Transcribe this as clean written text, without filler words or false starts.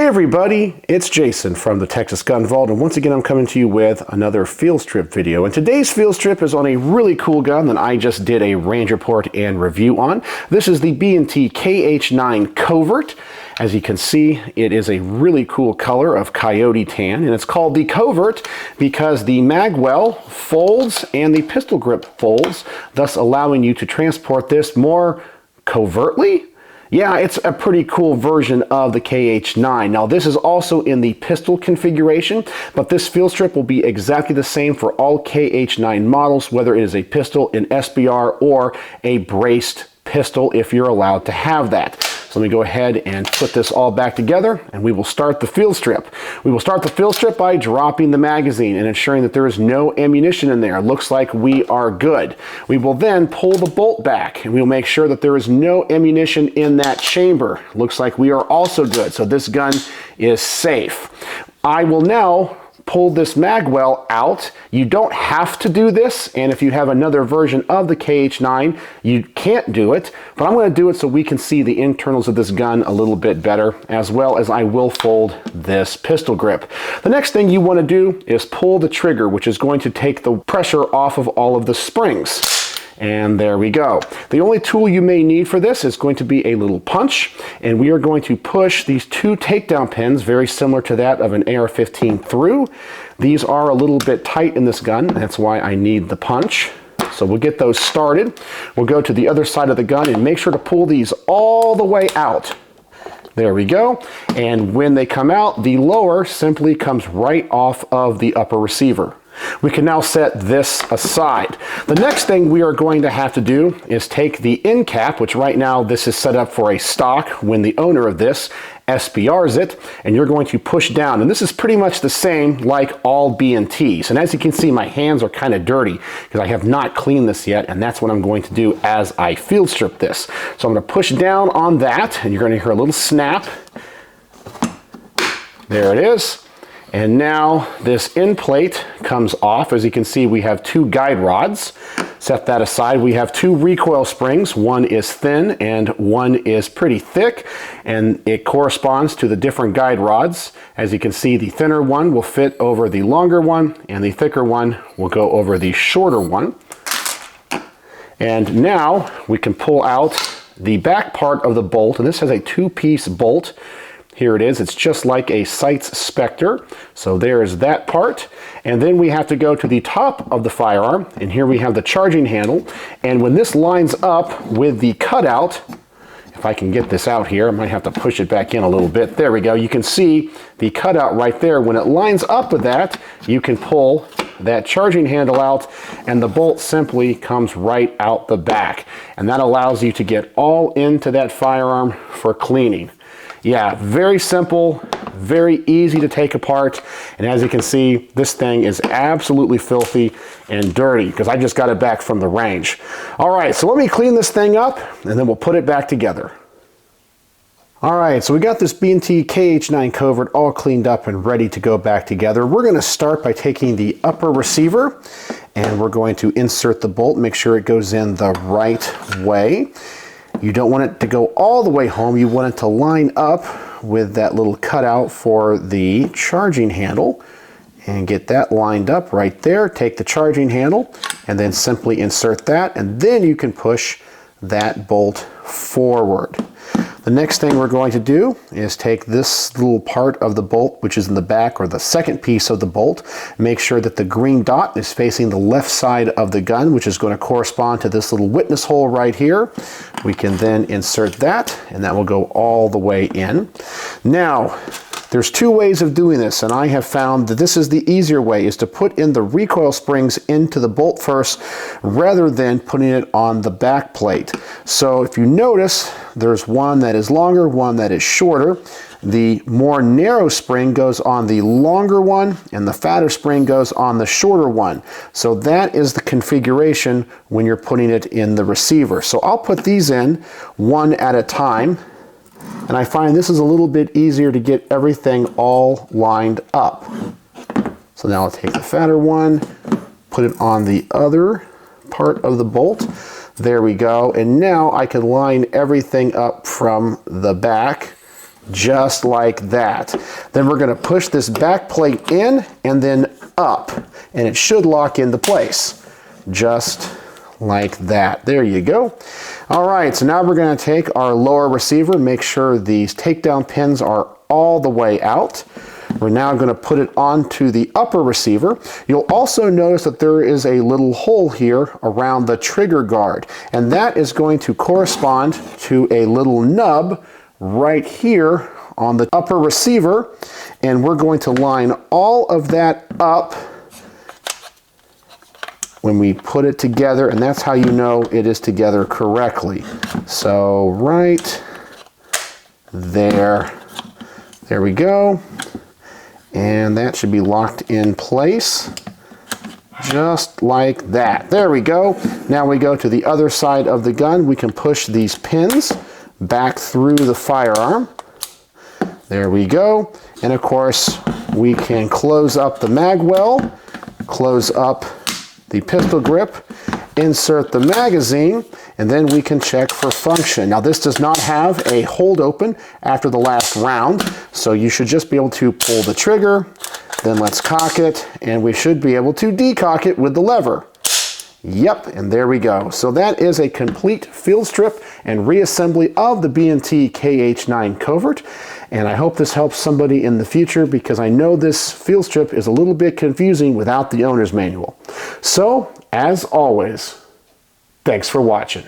Hey everybody, it's Jason from the Texas Gun Vault, and once again I'm coming to you with another field strip video. And today's field strip is on a really cool gun that I just did a range report and review on. This is the B&T KH9 Covert. As you can see, it is a really cool color of coyote tan, and it's called the Covert because the magwell folds and the pistol grip folds, thus allowing you to transport this more covertly. Yeah, it's a pretty cool version of the KH9. Now this is also in the pistol configuration, but this field strip will be exactly the same for all KH9 models, whether it is a pistol, an SBR, or a braced pistol if you're allowed to have that. So let me go ahead and put this all back together and we will start the field strip. We will start the field strip by dropping the magazine and ensuring that there is no ammunition in there. It looks like we are good. We will then pull the bolt back and we will make sure that there is no ammunition in that chamber. Looks like we are also good. So this gun is safe. I will now pull this magwell out. You don't have to do this, and if you have another version of the KH9, you can't do it, but I'm going to do it so we can see the internals of this gun a little bit better, as well as I will fold this pistol grip. The next thing you want to do is pull the trigger, which is going to take the pressure off of all of the springs. And there we go. The only tool you may need for this is going to be a little punch, and we are going to push these two takedown pins, very similar to that of an AR-15, through. These are a little bit tight in this gun, that's why I need the punch. So we'll get those started. We'll go to the other side of the gun and make sure to pull these all the way out. There we go. And when they come out, the lower simply comes right off of the upper receiver. We can now set this aside. The next thing we are going to have to do is take the end cap, which right now this is set up for a stock when the owner of this SBRs it, and you're going to push down. And this is pretty much the same like all B&Ts. And as you can see, my hands are kind of dirty because I have not cleaned this yet, and that's what I'm going to do as I field strip this. So I'm going to push down on that, and you're going to hear a little snap. There it is. And now this end plate comes off. As you can see, we have two guide rods. Set that aside. We have two recoil springs. One is thin and one is pretty thick, and it corresponds to the different guide rods. As you can see, the thinner one will fit over the longer one, and the thicker one will go over the shorter one. And now we can pull out the back part of the bolt, and this has a two-piece bolt. Here it is. It's just like a Sights Spectre. So there's that part. And then we have to go to the top of the firearm. And here we have the charging handle. And when this lines up with the cutout, if I can get this out here, I might have to push it back in a little bit. There we go. You can see the cutout right there. When it lines up with that, you can pull that charging handle out and the bolt simply comes right out the back. And that allows you to get all into that firearm for cleaning. Yeah, very simple, very easy to take apart, and as you can see, this thing is absolutely filthy and dirty because I just got it back from the range. All right, so let me clean this thing up and then we'll put it back together. All right, so we got this B&T KH9 Covert all cleaned up and ready to go back together. We're going to start by taking the upper receiver and we're going to insert the bolt, make sure it goes in the right way. You don't want it to go all the way home. You want it to line up with that little cutout for the charging handle and get that lined up right there. Take the charging handle and then simply insert that, and then you can push that bolt forward. The next thing we're going to do is take this little part of the bolt, which is in the back, or the second piece of the bolt. Make sure that the green dot is facing the left side of the gun, which is going to correspond to this little witness hole right here. We can then insert that, and that will go all the way in. Now, there's two ways of doing this, and I have found that this is the easier way, is to put in the recoil springs into the bolt first rather than putting it on the back plate. So if you notice, there's one that is longer, one that is shorter. The more narrow spring goes on the longer one, and the fatter spring goes on the shorter one. So that is the configuration when you're putting it in the receiver. So I'll put these in one at a time. And I find this is a little bit easier to get everything all lined up. So now I'll take the fatter one, put it on the other part of the bolt. There we go. And now I can line everything up from the back just like that. Then we're going to push this back plate in and then up, and it should lock into place, just like that. There you go. All right, so now we're going to take our lower receiver, make sure these takedown pins are all the way out. We're now going to put it onto the upper receiver. You'll also notice that there is a little hole here around the trigger guard, and that is going to correspond to a little nub right here on the upper receiver, and we're going to line all of that up when we put it together, and that's how you know it is together correctly. So right there, there we go. And that should be locked in place, just like that. There we go. Now we go to the other side of the gun. We can push these pins back through the firearm. There we go. And of course, we can close up the magwell, close up the pistol grip, insert the magazine, and then we can check for function. Now this does not have a hold open after the last round, so you should just be able to pull the trigger, then let's cock it, and we should be able to decock it with the lever. Yep, and there we go. So that is a complete field strip and reassembly of the B&T KH9 Covert, and I hope this helps somebody in the future because I know this field strip is a little bit confusing without the owner's manual. So, as always, thanks for watching.